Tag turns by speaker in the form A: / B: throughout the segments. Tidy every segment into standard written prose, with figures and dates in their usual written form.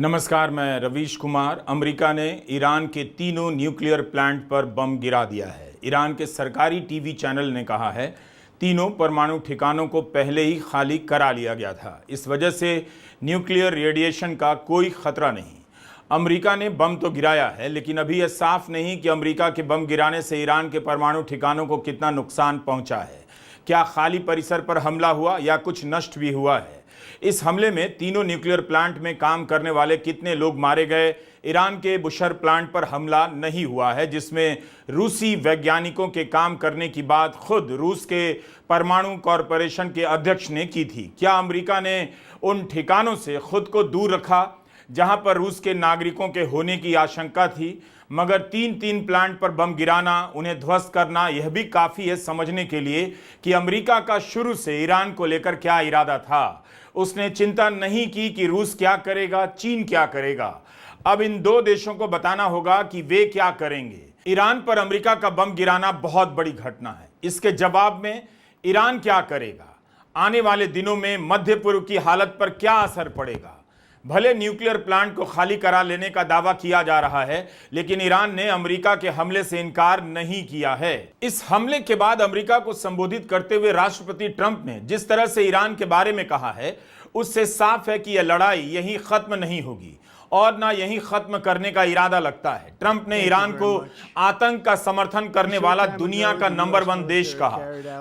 A: नमस्कार, मैं रवीश कुमार। अमेरिका ने ईरान के तीनों न्यूक्लियर प्लांट पर बम गिरा दिया है। ईरान के सरकारी टीवी चैनल ने कहा है तीनों परमाणु ठिकानों को पहले ही खाली करा लिया गया था। इस वजह से न्यूक्लियर रेडिएशन का कोई खतरा नहीं। अमेरिका ने बम तो गिराया है, लेकिन अभी यह साफ नहीं कि अमेरिका के बम गिराने से ईरान के परमाणु ठिकानों को कितना नुकसान पहुंचा है। क्या खाली परिसर पर हमला हुआ या कुछ नष्ट भी हुआ है? इस हमले में तीनों न्यूक्लियर प्लांट में काम करने वाले कितने लोग मारे गए? ईरान के बुशर प्लांट पर हमला नहीं हुआ है, जिसमें रूसी वैज्ञानिकों के काम करने की बात खुद रूस के परमाणु कॉरपोरेशन के अध्यक्ष ने की थी। क्या अमेरिका ने उन ठिकानों से खुद को दूर रखा जहां पर रूस के नागरिकों के होने की आशंका थी? मगर तीन प्लांट पर बम गिराना, उन्हें ध्वस्त करना, यह भी काफ़ी है समझने के लिए कि अमेरिका का शुरू से ईरान को लेकर क्या इरादा था। उसने चिंता नहीं की कि रूस क्या करेगा, चीन क्या करेगा। अब इन दो देशों को बताना होगा कि वे क्या करेंगे। ईरान पर अमेरिका का बम गिराना बहुत बड़ी घटना है। इसके जवाब में ईरान क्या करेगा? आने वाले दिनों में मध्य पूर्व की हालत पर क्या असर पड़ेगा? भले न्यूक्लियर प्लांट को खाली करा लेने का दावा किया जा रहा है, लेकिन ईरान ने अमेरिका के हमले से इनकार नहीं किया है। इस हमले के बाद अमेरिका को संबोधित करते हुए राष्ट्रपति ट्रंप ने जिस तरह से ईरान के बारे में कहा है, उससे साफ है कि यह लड़ाई यहीं खत्म नहीं होगी और ना यहीं खत्म करने का इरादा लगता है। ट्रंप ने ईरान को आतंक का समर्थन करने वाला दुनिया का नंबर 1 देश कहा,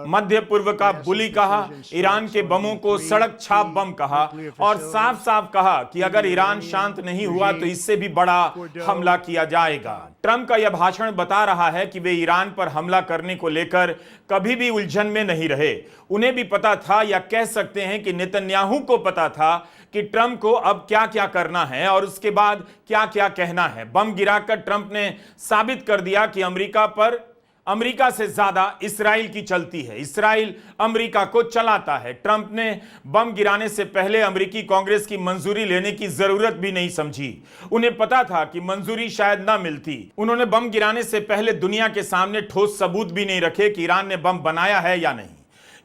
A: मध्य पूर्व का बुली कहा, ईरान के बमों को सड़क छाप बम कहा और साफ साफ कहा कि अगर ईरान शांत नहीं हुआ तो इससे भी बड़ा हमला किया जाएगा। ट्रंप का यह भाषण बता रहा है कि वे ईरान पर हमला करने को लेकर कभी भी उलझन में नहीं रहे। उन्हें भी पता था, या कह सकते हैं कि नेतन्याहू को पता था कि ट्रंप को अब क्या क्या करना है और उसके बाद क्या क्या कहना है। बम गिराकर ट्रंप ने साबित कर दिया कि अमेरिका से ज्यादा इस्राइल की चलती है, इस्राइल अमेरिका को चलाता है। ट्रंप ने बम गिराने से पहले अमेरिकी कांग्रेस की मंजूरी लेने की जरूरत भी नहीं समझी। उन्हें पता था कि मंजूरी शायद ना मिलती। उन्होंने बम गिराने से पहले दुनिया के सामने ठोस सबूत भी नहीं रखे कि ईरान ने बम बनाया है या नहीं।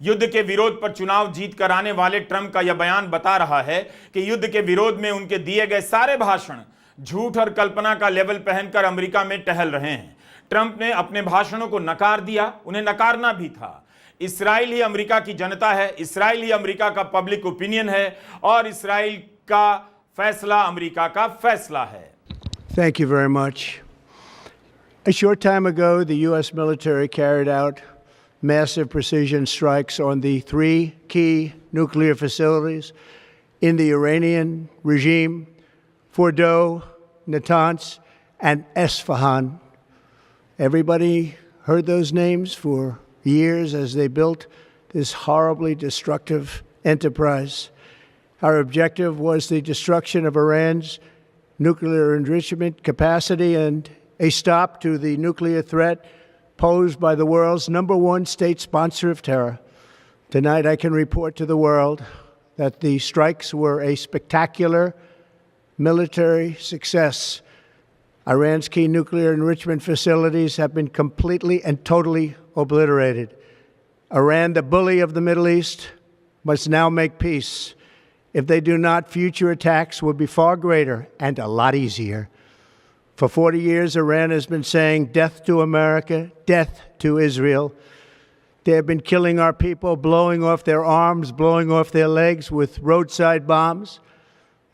A: युद्ध के विरोध पर चुनाव जीत कर आने वाले ट्रंप का यह बयान बता रहा है कि युद्ध के विरोध में उनके दिए गए सारे भाषण झूठ और कल्पना का लेवल पहनकर अमेरिका में टहल रहे हैं। ट्रंप ने अपने भाषणों को नकार दिया, उन्हें नकारना भी था। इस्राइल ही अमेरिका की जनता है, इस्राइल ही अमेरिका का पब्लिक ओपिनियन है और इस्राइल का फैसला अमेरिका का फैसला है।
B: Thank you very much. A short time ago, the U.S. military carried out massive precision strikes on the 3 key nuclear facilities in the Iranian regime: Fordow, Natanz, and Esfahan. Everybody heard those names for years as they built this horribly destructive enterprise. Our objective was the destruction of Iran's nuclear enrichment capacity and a stop to the nuclear threat posed by the world's number 1 state sponsor of terror. Tonight I can report to the world that the strikes were a spectacular military success. Iran's key nuclear enrichment facilities have been completely and totally obliterated. Iran, the bully of the Middle East, must now make peace. If they do not, future attacks will be far greater and a lot easier. For 40 years, Iran has been saying death to America, death to Israel. They have been killing our people, blowing off their arms, blowing off their legs with roadside bombs.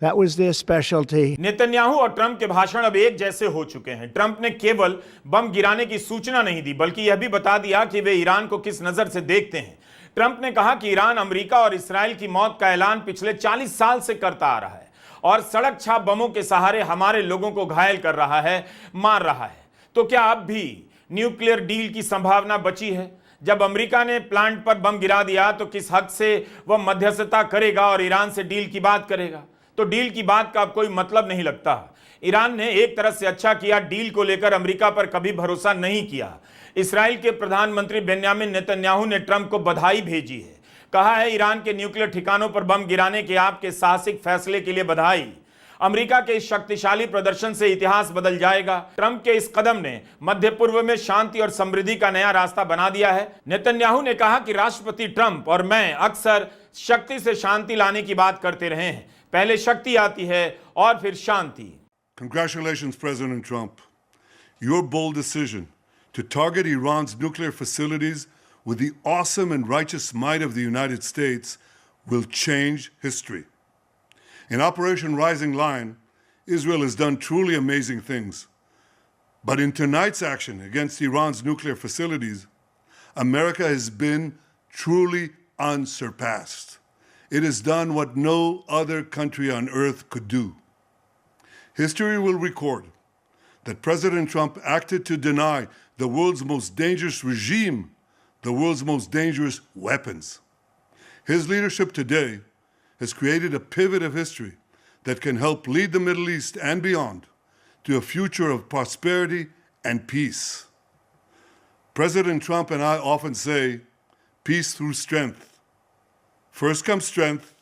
B: That was their specialty.
A: Netanyahu और Trump के भाषण अब एक जैसे हो चुके हैं। Trump ने केवल बम गिराने की सूचना नहीं दी, बल्कि यह भी बता दिया कि वे ईरान को किस नजर से देखते हैं। ट्रंप ने कहा कि ईरान अमेरिका और इस्राइल की मौत का ऐलान पिछले 40 साल से करता आ रहा है और सड़क छाप बमों के सहारे हमारे लोगों को घायल कर रहा है, मार रहा है। तो क्या अब भी न्यूक्लियर डील की संभावना बची है? जब अमेरिका ने प्लांट पर बम गिरा दिया तो किस हद से वह मध्यस्थता करेगा और ईरान से डील की बात करेगा? तो डील की बात का अब कोई मतलब नहीं लगता। ईरान ने एक तरह से अच्छा किया, डील को लेकर अमेरिका पर कभी भरोसा नहीं किया। इस्राइल के प्रधानमंत्री बेन्यामिन नेतन्याहू ने ट्रंप को बधाई भेजी है। कहा है, ईरान के न्यूक्लियर ठिकानों पर बम गिराने के आपके साहसिक फैसले के लिए बधाई। अमेरिका के इस शक्तिशाली प्रदर्शन से इतिहास बदल जाएगा। ट्रंप के इस कदम ने मध्य पूर्व में शांति और समृद्धि का नया रास्ता बना दिया है। नेतन्याहू ने कहा कि राष्ट्रपति ट्रंप और मैं अक्सर शक्ति से शांति लाने की बात करते रहे हैं। पहले शक्ति आती है और फिर शांति।
C: Congratulations, President Trump. Your bold decision to target Iran's nuclear facilities with the awesome and righteous might of the United States will change history. In Operation Rising Lion, Israel has done truly amazing things. But in tonight's action against Iran's nuclear facilities, America has been truly unsurpassed. It has done what no other country on earth could do. History will record that President Trump acted to deny the world's most dangerous regime the world's most dangerous weapons. His leadership today has created a pivot of history that can help lead the Middle East and beyond to a future of prosperity and peace. President Trump and I often say, peace through strength. First comes strength,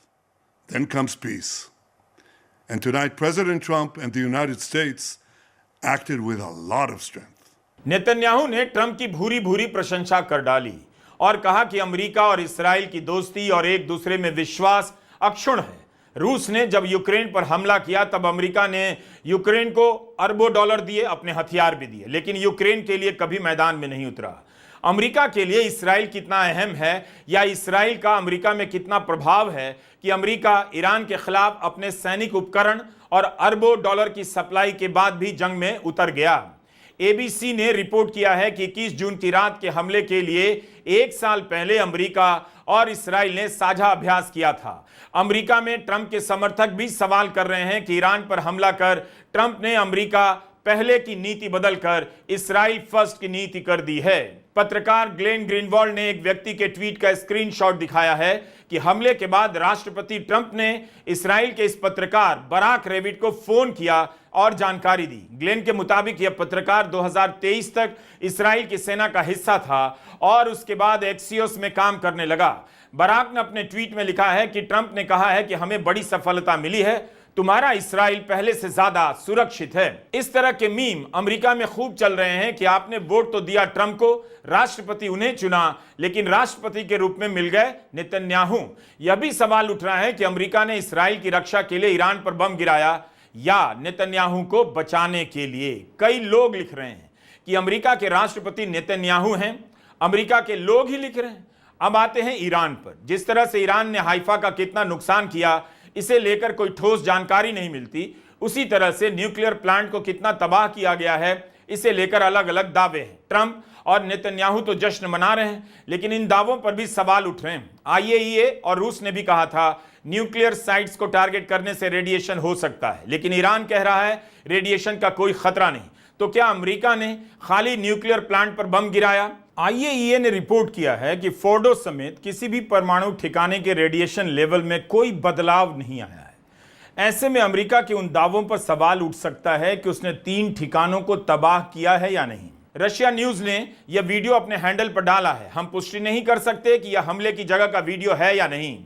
C: then comes peace. And tonight, President Trump and the United States acted with a lot of strength.
A: Netanyahu ने Trump की भूरी भूरी प्रशंसा कर डाली और कहा कि अमेरिका और इस्राएल की दोस्ती और एक दूसरे में विश्वास अक्षुण्ण है। रूस ने जब यूक्रेन पर हमला किया तब अमेरिका ने यूक्रेन को अरबों डॉलर दिए, अपने हथियार भी दिए, लेकिन यूक्रेन के लिए कभी मैदान में नहीं उतरा। अमेरिका के लिए इस्राएल कितना अहम है या इस्राएल का अमेरिका में कितना प्रभाव है कि अमेरिका ईरान के खिलाफ अपने सैनिक उपकरण और अरबों डॉलर की सप्लाई के बाद भी जंग में उतर गया। एबीसी ने रिपोर्ट किया है कि 21 जून की रात के हमले के लिए एक साल पहले अमेरिका और इस्राएल ने साझा अभ्यास किया था। अमेरिका में ट्रंप के समर्थक भी सवाल कर रहे हैं कि ईरान पर हमला कर ट्रंप ने अमेरिका पहले की नीति बदलकर इस्राएल फर्स्ट की नीति कर दी है। पत्रकार ग्लेन ग्रीनवॉल्ड ने एक व्यक्ति के ट्वीट का स्क्रीनशॉट दिखाया है कि हमले के बाद राष्ट्रपति ट्रंप ने इस्राएल के इस पत्रकार बराक रेविट को फोन किया और जानकारी दी। ग्लेन के मुताबिक यह पत्रकार 2023 तक इस्राएल की सेना का हिस्सा था और उसके बाद एक्सियोस में काम करने लगा। बराक ने अपने ट्वीट में लिखा है कि ट्रंप ने कहा है कि हमें बड़ी सफलता मिली है, तुम्हारा इस्राएल पहले से ज्यादा सुरक्षित है। इस तरह के मीम अमेरिका में खूब चल रहे हैं कि आपने वोट तो दिया ट्रंप को, राष्ट्रपति उन्हें चुना, लेकिन राष्ट्रपति के रूप में मिल गए नेतन्याहू। यह भी सवाल उठ रहा है कि अमेरिका ने इस्राएल की रक्षा के लिए ईरान पर बम गिराया या नेतन्याहू को बचाने के लिए। कई लोग लिख रहे हैं कि अमेरिका के राष्ट्रपति नेतन्याहू हैं, अमेरिका के लोग ही लिख रहे हैं। अब आते हैं ईरान पर। जिस तरह से ईरान ने हाइफा का कितना नुकसान किया, इसे लेकर कोई ठोस जानकारी नहीं मिलती, उसी तरह से न्यूक्लियर प्लांट को कितना तबाह किया गया है, इसे लेकर अलग अलग दावे हैं। ट्रंप और नेतन्याहू तो जश्न मना रहे हैं, लेकिन इन दावों पर भी सवाल उठ रहे हैं। आईएईए और रूस ने भी कहा था न्यूक्लियर साइट्स को टारगेट करने से रेडिएशन हो सकता है, लेकिन ईरान कह रहा है रेडिएशन का कोई खतरा नहीं। तो क्या अमेरिका ने खाली न्यूक्लियर प्लांट पर बम गिराया? आईएईए ने रिपोर्ट किया है कि फोर्डो समेत किसी भी परमाणु ठिकाने के रेडिएशन लेवल में कोई बदलाव नहीं आया है। ऐसे में अमेरिका के उन दावों पर सवाल उठ सकता है कि उसने 3 ठिकानों को तबाह किया है या नहीं। रशिया न्यूज ने यह वीडियो अपने हैंडल पर डाला है। हम पुष्टि नहीं कर सकते कि यह हमले की जगह का वीडियो है या नहीं।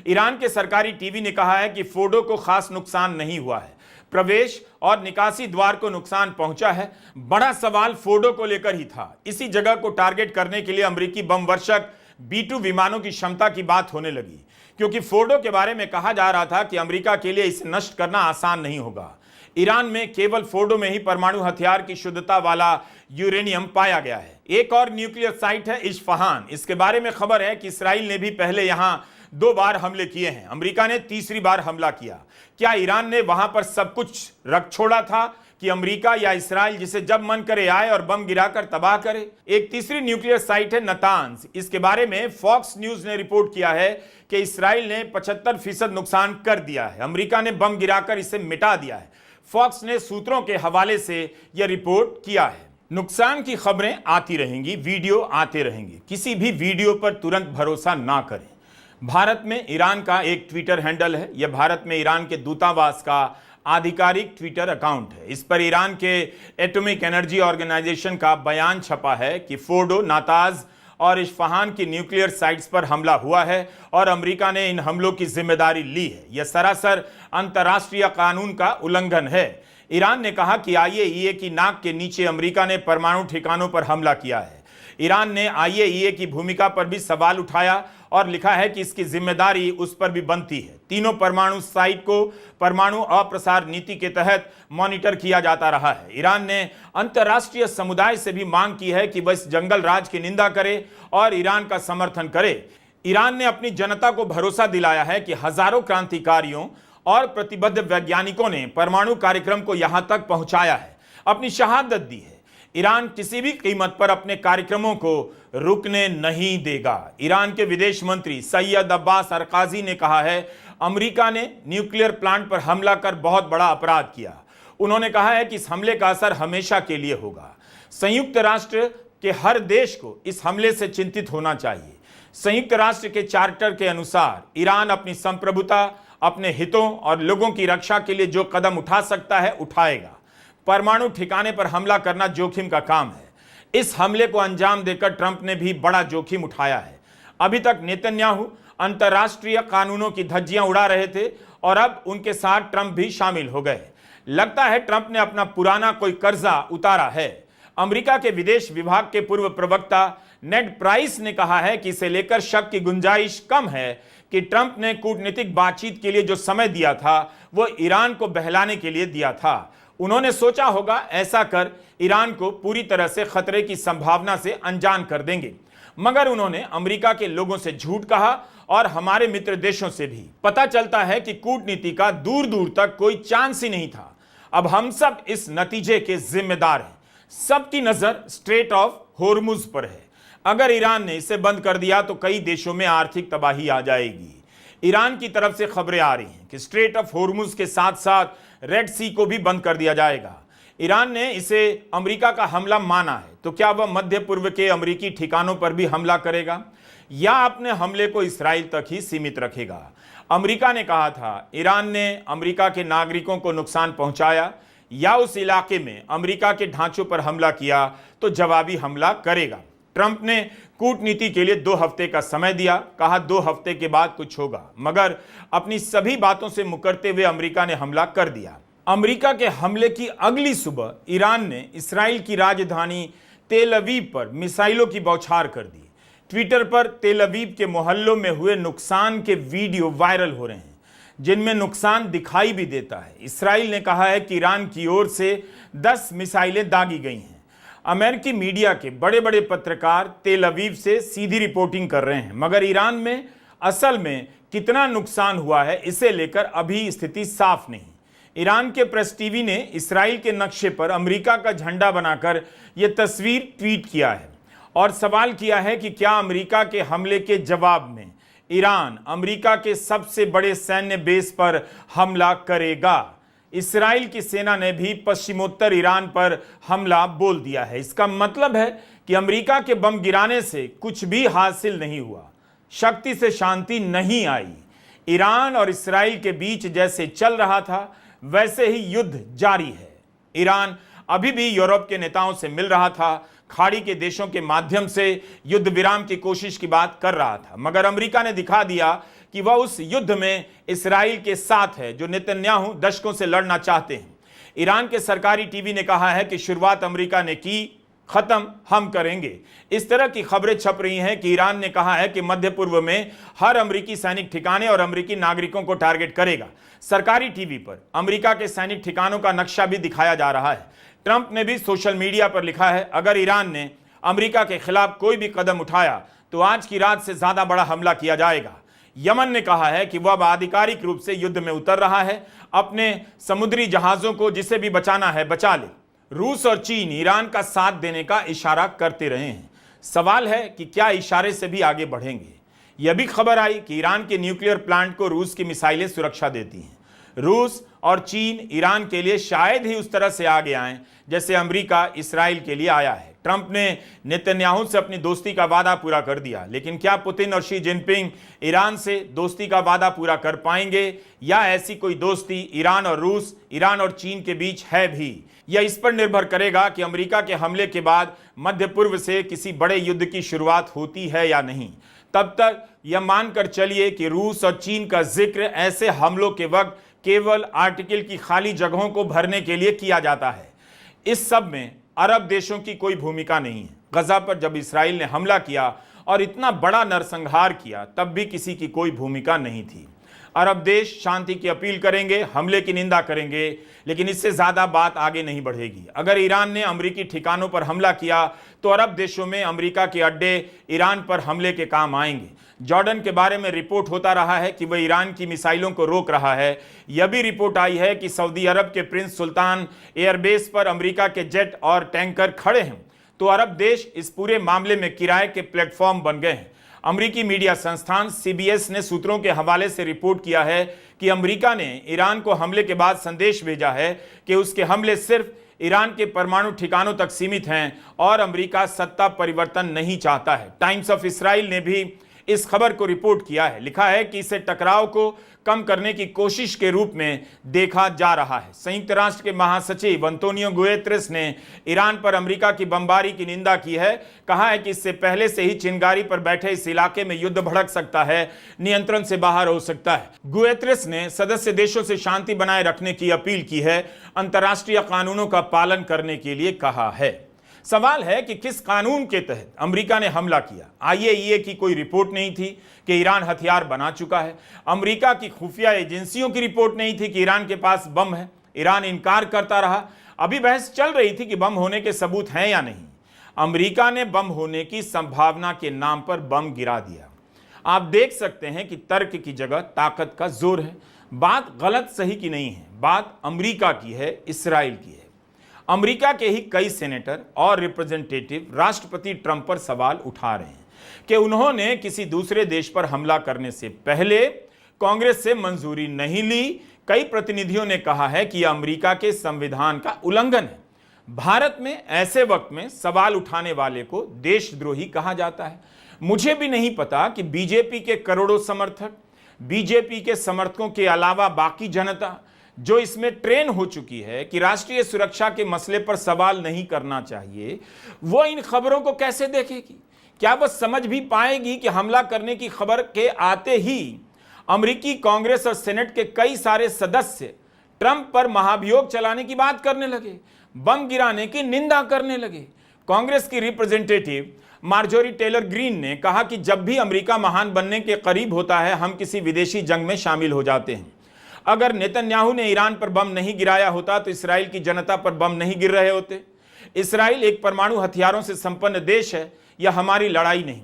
A: ईरान के सरकारी टीवी ने कहा है कि फोर्डो को खास नुकसान नहीं हुआ है, प्रवेश और निकासी द्वार को नुकसान पहुंचा है। बड़ा सवाल फोर्डो को लेकर ही था। इसी जगह को टारगेट करने के लिए अमेरिकी बम वर्षक B-2 विमानों की क्षमता की बात होने लगी, क्योंकि फोर्डो के बारे में कहा जा रहा था कि अमेरिका के लिए इसे नष्ट करना आसान नहीं होगा। ईरान में केवल फोर्डो में ही परमाणु हथियार की शुद्धता वाला यूरेनियम पाया गया है। एक और न्यूक्लियर साइट है इस्फहान। इसके बारे में खबर है कि इस्राएल ने भी पहले यहां 2 बार हमले किए हैं। अमेरिका ने तीसरी बार हमला किया। क्या ईरान ने वहां पर सब कुछ रख छोड़ा था कि अमेरिका या इस्राएल जिसे जब मन करे आए और बम गिराकर तबाह करे? एक तीसरी न्यूक्लियर साइट है नतान्ज। इसके बारे में फॉक्स न्यूज ने रिपोर्ट किया है कि इस्राएल ने 75% नुकसान कर दिया है, अमेरिका ने बम गिराकर इसे मिटा दिया है। फॉक्स ने सूत्रों के हवाले से यह रिपोर्ट किया है। नुकसान की खबरें आती रहेंगी, वीडियो आते रहेंगे। किसी भी वीडियो पर तुरंत भरोसा ना करें। भारत में ईरान का एक ट्विटर हैंडल है। यह भारत में ईरान के दूतावास का आधिकारिक ट्विटर अकाउंट है। इस पर ईरान के एटॉमिक एनर्जी ऑर्गेनाइजेशन का बयान छपा है कि फोर्डो, नाताज और इस्फहान की न्यूक्लियर साइट्स पर हमला हुआ है और अमेरिका ने इन हमलों की जिम्मेदारी ली है। यह सरासर अंतर्राष्ट्रीय कानून का उल्लंघन है। ईरान ने कहा कि आईएईए की नाक के नीचे अमेरिका ने परमाणु ठिकानों पर हमला किया है। ईरान ने IAEA की भूमिका पर भी सवाल उठाया और लिखा है कि इसकी जिम्मेदारी उस पर भी बनती है। तीनों परमाणु साइट को परमाणु अप्रसार नीति के तहत मॉनिटर किया जाता रहा है। ईरान ने अंतर्राष्ट्रीय समुदाय से भी मांग की है कि वह इस जंगल राज की निंदा करे और ईरान का समर्थन करे। ईरान ने अपनी जनता को भरोसा दिलाया है कि हजारों क्रांतिकारियों और प्रतिबद्ध वैज्ञानिकों ने परमाणु कार्यक्रम को यहां तक पहुंचाया है, अपनी शहादत दी है। ईरान किसी भी कीमत पर अपने कार्यक्रमों को रुकने नहीं देगा। ईरान के विदेश मंत्री सैयद अब्बास अरकाजी ने कहा है, अमेरिका ने न्यूक्लियर प्लांट पर हमला कर बहुत बड़ा अपराध किया। उन्होंने कहा है कि इस हमले का असर हमेशा के लिए होगा। संयुक्त राष्ट्र के हर देश को इस हमले से चिंतित होना चाहिए। संयुक्त राष्ट्र के चार्टर के अनुसार ईरान अपनी संप्रभुता, अपने हितों और लोगों की रक्षा के लिए जो कदम उठा सकता है उठाएगा। परमाणु ठिकाने पर हमला करना जोखिम का काम है। इस हमले को अंजाम देकर ट्रंप ने भी बड़ा जोखिम उठाया है। अभी तक नेतन्याहू अंतर्राष्ट्रीय कानूनों की धज्जियां उड़ा रहे थे और अब उनके साथ ट्रंप भी शामिल हो गए। लगता है ट्रंप ने अपना पुराना कोई कर्जा उतारा है। अमेरिका के विदेश विभाग के पूर्व प्रवक्ता नेड प्राइस ने कहा है कि इसे लेकर शक की गुंजाइश कम है कि ट्रंप ने कूटनीतिक बातचीत के लिए जो समय दिया था वो ईरान को बहलाने के लिए दिया था। उन्होंने सोचा होगा ऐसा कर ईरान को पूरी तरह से खतरे की संभावना से अनजान कर देंगे, मगर उन्होंने अमेरिका के लोगों से झूठ कहा और हमारे मित्र देशों से भी। पता चलता है कि कूटनीति का दूर दूर तक कोई चांस ही नहीं था। अब हम सब इस नतीजे के जिम्मेदार हैं। सबकी नजर स्ट्रेट ऑफ होर्मुज पर है। अगर ईरान ने इसे बंद कर दिया तो कई देशों में आर्थिक तबाही आ जाएगी। ईरान की तरफ से खबरें आ रही हैं कि स्ट्रेट ऑफ होर्मुज के साथ साथ रेड सी को भी बंद कर दिया जाएगा। ईरान ने इसे अमेरिका का हमला माना है, तो क्या वह मध्य पूर्व के अमेरिकी ठिकानों पर भी हमला करेगा या अपने हमले को इसराइल तक ही सीमित रखेगा? अमेरिका ने कहा था ईरान ने अमेरिका के नागरिकों को नुकसान पहुंचाया या उस इलाके में अमेरिका के ढांचों पर हमला किया तो जवाबी हमला करेगा। ट्रंप ने कूटनीति के लिए 2 हफ्ते का समय दिया, कहा 2 हफ्ते के बाद कुछ होगा, मगर अपनी सभी बातों से मुकरते हुए अमेरिका ने हमला कर दिया। अमेरिका के हमले की अगली सुबह ईरान ने इसराइल की राजधानी तेल अवीव पर मिसाइलों की बौछार कर दी। ट्विटर पर तेल अवीव के मोहल्लों में हुए नुकसान के वीडियो वायरल हो रहे हैं, जिनमें नुकसान दिखाई भी देता है। इसराइल ने कहा है कि ईरान की ओर से 10 मिसाइलें दागी गई हैं। अमेरिकी मीडिया के बड़े बड़े पत्रकार तेल अवीव से सीधी रिपोर्टिंग कर रहे हैं, मगर ईरान में असल में कितना नुकसान हुआ है इसे लेकर अभी स्थिति साफ नहीं। ईरान के प्रेस टीवी ने इसराइल के नक्शे पर अमेरिका का झंडा बनाकर यह तस्वीर ट्वीट किया है और सवाल किया है कि क्या अमेरिका के हमले के जवाब में ईरान अमेरिका के सबसे बड़े सैन्य बेस पर हमला करेगा। इसराइल की सेना ने भी पश्चिमोत्तर ईरान पर हमला बोल दिया है। इसका मतलब है कि अमेरिका के बम गिराने से कुछ भी हासिल नहीं हुआ, शक्ति से शांति नहीं आई। ईरान और इसराइल के बीच जैसे चल रहा था वैसे ही युद्ध जारी है। ईरान अभी भी यूरोप के नेताओं से मिल रहा था, खाड़ी के देशों के माध्यम से युद्ध विराम की कोशिश की बात कर रहा था, मगर अमेरिका ने दिखा दिया कि वह उस युद्ध में इसराइल के साथ है जो नेतन्याहू दशकों से लड़ना चाहते हैं। ईरान के सरकारी टीवी ने कहा है कि शुरुआत अमेरिका ने की, खत्म हम करेंगे। इस तरह की खबरें छप रही हैं कि ईरान ने कहा है कि मध्य पूर्व में हर अमेरिकी सैनिक ठिकाने और अमेरिकी नागरिकों को टारगेट करेगा। सरकारी टीवी पर अमेरिका के सैनिक ठिकानों का नक्शा भी दिखाया जा रहा है। ट्रंप ने भी सोशल मीडिया पर लिखा है, अगर ईरान ने अमेरिका के खिलाफ कोई भी कदम उठाया तो आज की रात से ज्यादा बड़ा हमला किया जाएगा। यमन ने कहा है कि वह अब आधिकारिक रूप से युद्ध में उतर रहा है, अपने समुद्री जहाजों को जिसे भी बचाना है बचा ले। रूस और चीन ईरान का साथ देने का इशारा करते रहे हैं। सवाल है कि क्या इशारे से भी आगे बढ़ेंगे। यह भी खबर आई कि ईरान के न्यूक्लियर प्लांट को रूस की मिसाइलें सुरक्षा देती हैं। रूस और चीन ईरान के लिए शायद ही उस तरह से आगे आएं जैसे अमेरिका इसराइल के लिए आया है। ट्रंप ने नेतन्याहू से अपनी दोस्ती का वादा पूरा कर दिया, लेकिन क्या पुतिन और शी जिनपिंग ईरान से दोस्ती का वादा पूरा कर पाएंगे या ऐसी कोई दोस्ती ईरान और रूस, ईरान और चीन के बीच है भी? यह इस पर निर्भर करेगा कि अमेरिका के हमले के बाद मध्य पूर्व से किसी बड़े युद्ध की शुरुआत होती है या नहीं। तब तक यह मानकर चलिए कि रूस और चीन का जिक्र ऐसे हमलों के वक्त केवल आर्टिकल की खाली जगहों को भरने के लिए किया जाता है। इस सब में अरब देशों की कोई भूमिका नहीं है। गजा पर जब इसराइल ने हमला किया और इतना बड़ा नरसंहार किया, तब भी किसी की कोई भूमिका नहीं थी। अरब देश शांति की अपील करेंगे, हमले की निंदा करेंगे, लेकिन इससे ज्यादा बात आगे नहीं बढ़ेगी। अगर ईरान ने अमेरिकी ठिकानों पर हमला किया तो अरब देशों में अमेरिका के अड्डे ईरान पर हमले के काम आएंगे। जॉर्डन के बारे में रिपोर्ट होता रहा है कि वह ईरान की मिसाइलों को रोक रहा है। यह भी रिपोर्ट आई है कि सऊदी अरब के प्रिंस सुल्तान एयरबेस पर अमेरिका के जेट और टैंकर खड़े हैं। तो अरब देश इस पूरे मामले में किराए के प्लेटफॉर्म बन गए हैं। अमेरिकी मीडिया संस्थान CBS ने सूत्रों के हवाले से रिपोर्ट किया है कि अमेरिका ने ईरान को हमले के बाद संदेश भेजा है कि उसके हमले सिर्फ ईरान के परमाणु ठिकानों तक सीमित हैं और अमेरिका सत्ता परिवर्तन नहीं चाहता है। टाइम्स ऑफ इसराइल ने भी इस खबर को रिपोर्ट किया है। लिखा है कि इसे टकराव को कम करने की कोशिश के रूप में देखा जा रहा है। संयुक्त राष्ट्र के महासचिव अंतोनियो गुतेरेस ने ईरान पर अमेरिका की बमबारी की निंदा की है। कहा है कि इससे पहले से ही चिंगारी पर बैठे इस इलाके में युद्ध भड़क सकता है, नियंत्रण से बाहर हो सकता है। गुतेरेस ने सदस्य देशों से शांति बनाए रखने की अपील की है, अंतर्राष्ट्रीय कानूनों का पालन करने के लिए कहा है। सवाल है कि किस कानून के तहत अमेरिका ने हमला किया। IAEA की कोई रिपोर्ट नहीं थी कि ईरान हथियार बना चुका है। अमेरिका की खुफिया एजेंसियों की रिपोर्ट नहीं थी कि ईरान के पास बम है। ईरान इनकार करता रहा। अभी बहस चल रही थी कि बम होने के सबूत हैं या नहीं। अमेरिका ने बम होने की संभावना के नाम पर बम गिरा दिया। आप देख सकते हैं कि तर्क की जगह ताकत का जोर है। बात गलत सही की नहीं है, बात अमेरिका की है, इसराइल की है। अमेरिका के ही कई सेनेटर और रिप्रेजेंटेटिव राष्ट्रपति ट्रंप पर सवाल उठा रहे हैं कि उन्होंने किसी दूसरे देश पर हमला करने से पहले कांग्रेस से मंजूरी नहीं ली। कई प्रतिनिधियों ने कहा है कि यह अमेरिका के संविधान का उल्लंघन है। भारत में ऐसे वक्त में सवाल उठाने वाले को देशद्रोही कहा जाता है। मुझे भी नहीं पता कि बीजेपी के करोड़ों समर्थक, बीजेपी के समर्थकों के अलावा बाकी जनता जो इसमें ट्रेन हो चुकी है कि राष्ट्रीय सुरक्षा के मसले पर सवाल नहीं करना चाहिए, वो इन खबरों को कैसे देखेगी? क्या वह समझ भी पाएगी कि हमला करने की खबर के आते ही अमेरिकी कांग्रेस और सेनेट के कई सारे सदस्य ट्रंप पर महाभियोग चलाने की बात करने लगे, बम गिराने की निंदा करने लगे। कांग्रेस की रिप्रेजेंटेटिव मार्जोरी टेलर ग्रीन ने कहा कि जब भी अमेरिका महान बनने के करीब होता है, हम किसी विदेशी जंग में शामिल हो जाते हैं। अगर नेतन्याहू ने ईरान पर बम नहीं गिराया होता तो इसराइल की जनता पर बम नहीं गिर रहे होते। इसराइल एक परमाणु हथियारों से संपन्न देश है, यह हमारी लड़ाई नहीं।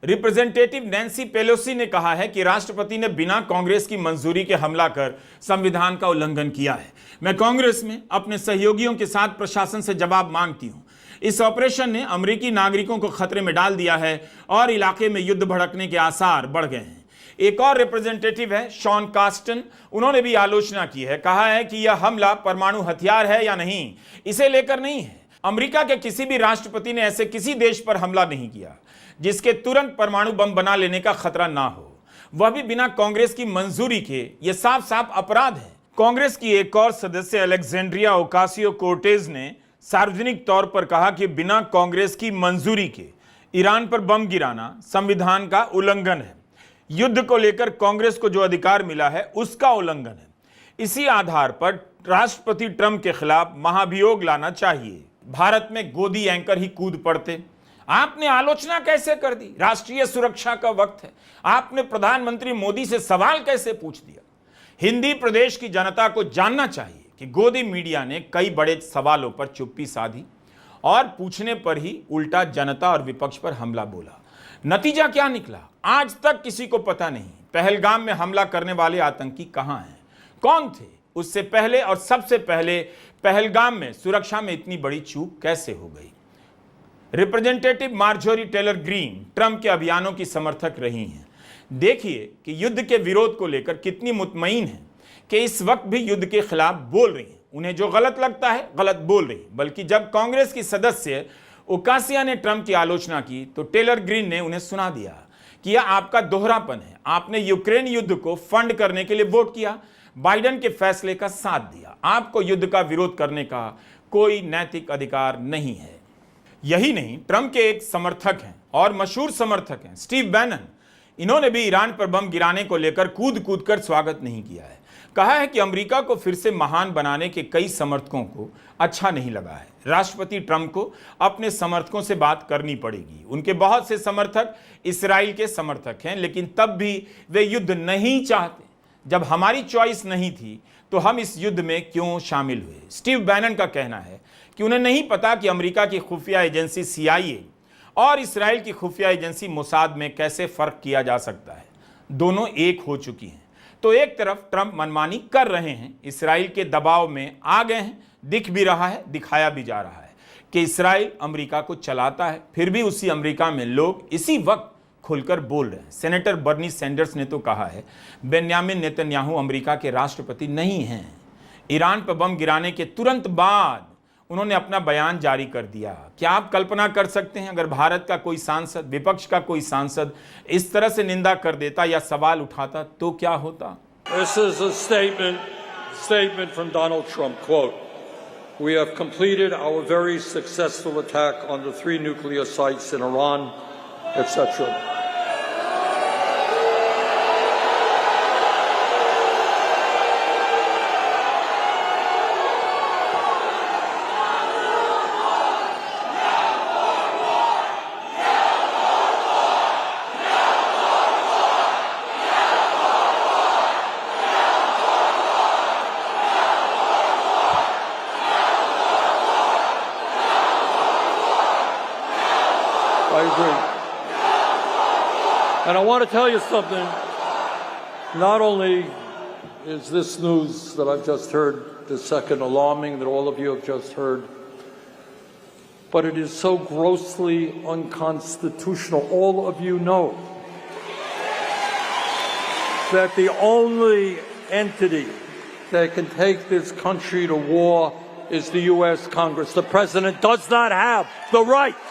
A: रिप्रेजेंटेटिव नैन्सी पेलोसी ने कहा है कि राष्ट्रपति ने बिना कांग्रेस की मंजूरी के हमला कर संविधान का उल्लंघन किया है। मैं कांग्रेस में अपने सहयोगियों के साथ प्रशासन से जवाब मांगती हूं। इस ऑपरेशन ने अमेरिकी नागरिकों को खतरे में डाल दिया है और इलाके में युद्ध भड़कने के आसार बढ़ गए हैं। एक और रिप्रेजेंटेटिव है शॉन कास्टन, उन्होंने भी आलोचना की है। कहा है कि यह हमला परमाणु हथियार है या नहीं, इसे लेकर नहीं है। अमेरिका के किसी भी राष्ट्रपति ने ऐसे किसी देश पर हमला नहीं किया जिसके तुरंत परमाणु बम बना लेने का खतरा ना हो, वह भी बिना कांग्रेस की मंजूरी के। यह साफ साफ अपराध है। कांग्रेस की एक और सदस्य अलेक्जेंड्रिया ओकासियो कोर्टेज ने सार्वजनिक तौर पर कहा कि बिना कांग्रेस की मंजूरी के ईरान पर बम गिराना संविधान का उल्लंघन है। युद्ध को लेकर कांग्रेस को जो अधिकार मिला है उसका उल्लंघन है। इसी आधार पर राष्ट्रपति ट्रंप के खिलाफ महाभियोग लाना चाहिए। भारत में गोदी एंकर ही कूद पड़ते। आपने आलोचना कैसे कर दी? राष्ट्रीय सुरक्षा का वक्त है, आपने प्रधानमंत्री मोदी से सवाल कैसे पूछ दिया? हिंदी प्रदेश की जनता को जानना चाहिए कि गोदी मीडिया ने कई बड़े सवालों पर चुप्पी साधी और पूछने पर ही उल्टा जनता और विपक्ष पर हमला बोला। नतीजा क्या निकला आज तक किसी को पता नहीं। पहलगाम में हमला करने वाले आतंकी कहां हैं, कौन थे? उससे पहले और सबसे पहले पहलगाम में सुरक्षा में इतनी बड़ी चूक कैसे हो गई? Representative Marjorie Taylor Greene Trump के अभियानों की समर्थक रही हैं। देखिए कि युद्ध के विरोध को लेकर कितनी मुतमईन है कि इस वक्त भी युद्ध के खिलाफ बोल रही हैं। उन्हें जो गलत लगता है गलत बोल रही, बल्कि जब कांग्रेस की सदस्य ओकासिया ने ट्रंप की आलोचना की तो टेलर ग्रीन ने उन्हें सुना दिया कि यह आपका दोहरापन है। आपने यूक्रेन युद्ध को फंड करने के लिए वोट किया, बाइडेन के फैसले का साथ दिया। आपको युद्ध का विरोध करने का कोई नैतिक अधिकार नहीं है। यही नहीं, ट्रंप के एक समर्थक हैं और मशहूर समर्थक हैं स्टीव बैनन। इन्होंने भी ईरान पर बम गिराने को लेकर कूद कूद कर स्वागत नहीं किया है। कहा है कि अमेरिका को फिर से महान बनाने के कई समर्थकों को अच्छा नहीं लगा है। राष्ट्रपति ट्रंप को अपने समर्थकों से बात करनी पड़ेगी। उनके बहुत से समर्थक इस्राएल के समर्थक हैं, लेकिन तब भी वे युद्ध नहीं चाहते। जब हमारी चॉइस नहीं थी तो हम इस युद्ध में क्यों शामिल हुए? स्टीव बैनन का कहना है कि उन्हें नहीं पता कि अमेरिका की खुफिया एजेंसी CIA और इस्राएल की खुफिया एजेंसी मोसाद में कैसे फर्क किया जा सकता है। दोनों एक हो चुकी हैं। तो एक तरफ ट्रंप मनमानी कर रहे हैं, इस्राएल के दबाव में आ गए हैं, दिख भी रहा है, दिखाया भी जा रहा है कि इस्राएल अमेरिका को चलाता है। फिर भी उसी अमेरिका में लोग इसी वक्त खुलकर बोल रहे हैं। सेनेटर बर्नी सैंडर्स ने तो कहा है बेन्यामिन नेतन्याहू अमेरिका के राष्ट्रपति नहीं हैं। ईरान पर बम गिराने के तुरंत बाद उन्होंने अपना बयान जारी कर दिया। क्या आप कल्पना कर सकते हैं अगर भारत का कोई सांसद, विपक्ष का कोई सांसद इस तरह से निंदा कर देता या सवाल उठाता तो क्या होता?
D: This is a statement from Donald Trump. Quote, "We have completed our very successful attack on the 3 nuclear sites in Iran," etc. I agree. And I want to tell you something. Not only is this news that I've just heard, the second alarming that all of you have just heard, but it is so grossly unconstitutional. All of you know that the only entity that can take this country to war is the U.S. Congress. The President does not have the right.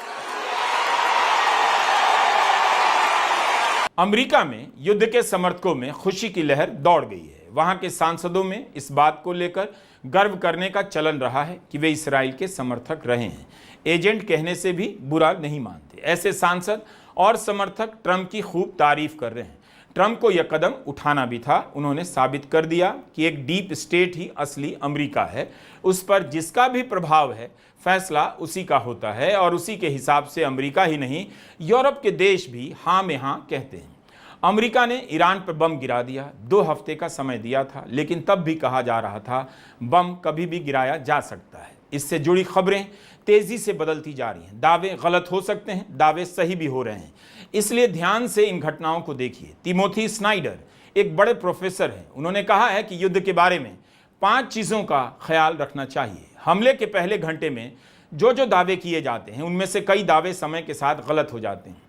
A: America में युद्ध के समर्थकों में खुशी की लहर दौड़ गई है। वहां के सांसदों में इस बात को लेकर गर्व करने का चलन रहा है कि वे इस्राएल के समर्थक रहे हैं। एजेंट कहने से भी बुरा नहीं मानते। ऐसे सांसद और समर्थक ट्रंप की खूब तारीफ कर रहे हैं। ट्रंप को यह कदम उठाना भी था। उन्होंने साबित कर दिया कि एक डीप स्टेट ही असली अमेरिका है। उस पर जिसका भी प्रभाव है, फैसला उसी का होता है और उसी के हिसाब से अमेरिका ही नहीं, यूरोप के देश भी हाँ में हाँ कहते हैं। अमेरिका ने ईरान पर बम गिरा दिया। 2 हफ्ते का समय दिया था, लेकिन तब भी कहा जा रहा था बम कभी भी गिराया जा सकता है। इससे जुड़ी खबरें तेजी से बदलती जा रही हैं। दावे गलत हो सकते हैं, दावे सही भी हो रहे हैं। इसलिए ध्यान से इन घटनाओं को देखिए। तिमोथी स्नाइडर एक बड़े प्रोफेसर हैं। उन्होंने कहा है कि युद्ध के बारे में 5 चीज़ों का ख्याल रखना चाहिए। हमले के पहले घंटे में जो दावे किए जाते हैं, उनमें से कई दावे समय के साथ गलत हो जाते हैं।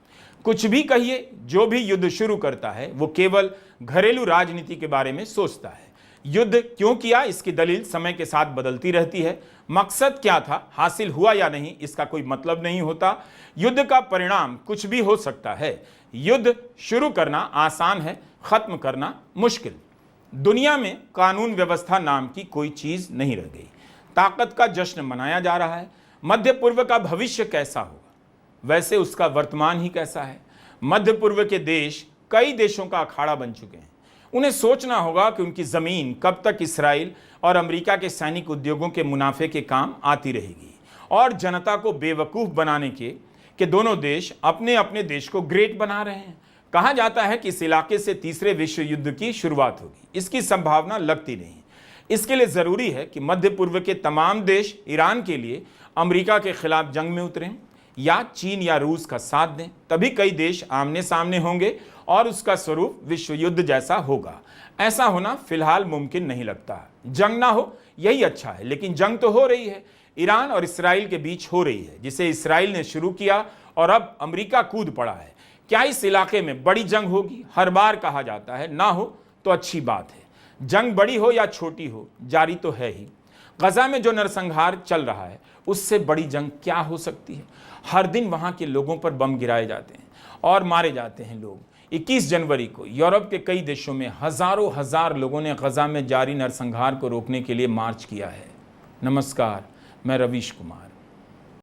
A: कुछ भी कहिए, जो भी युद्ध शुरू करता है वो केवल घरेलू राजनीति के बारे में सोचता है। युद्ध क्यों किया, इसकी दलील समय के साथ बदलती रहती है। मकसद क्या था, हासिल हुआ या नहीं, इसका कोई मतलब नहीं होता। युद्ध का परिणाम कुछ भी हो सकता है। युद्ध शुरू करना आसान है, खत्म करना मुश्किल। दुनिया में कानून व्यवस्था नाम की कोई चीज नहीं रह गई। ताकत का जश्न मनाया जा रहा है। मध्य पूर्व का भविष्य कैसा होगा, वैसे उसका वर्तमान ही कैसा है। मध्य पूर्व के देश कई देशों का अखाड़ा बन चुके हैं। उन्हें सोचना होगा कि उनकी जमीन कब तक इसराइल और अमेरिका के सैनिक उद्योगों के मुनाफे के काम आती रहेगी, और जनता को बेवकूफ बनाने के दोनों देश अपने अपने देश को ग्रेट बना रहे हैं। कहा जाता है कि इस इलाके से तीसरे विश्व युद्ध की शुरुआत होगी। इसकी संभावना लगती नहीं। इसके लिए जरूरी है कि मध्य पूर्व के तमाम देश ईरान के लिए अमेरिका के खिलाफ जंग में उतरें या चीन या रूस का साथ दें। तभी कई देश आमने सामने होंगे और उसका स्वरूप विश्व युद्ध जैसा होगा। ऐसा होना फिलहाल मुमकिन नहीं लगता। जंग ना हो यही अच्छा है, लेकिन जंग तो हो रही है। ईरान और इसराइल के बीच हो रही है, जिसे इसराइल ने शुरू किया और अब अमेरिका कूद पड़ा है। क्या इस इलाके में बड़ी जंग होगी? हर बार कहा जाता है ना हो तो अच्छी बात है। जंग बड़ी हो या छोटी हो, जारी तो है ही। गजा में जो नरसंहार चल रहा है, उससे बड़ी जंग क्या हो सकती है? हर दिन वहां के लोगों पर बम गिराए जाते हैं और मारे जाते हैं लोग। 21 जनवरी को यूरोप के कई देशों में हजारों हजार लोगों ने गजा में जारी नरसंहार को रोकने के लिए मार्च किया है। नमस्कार, मैं रवीश कुमार।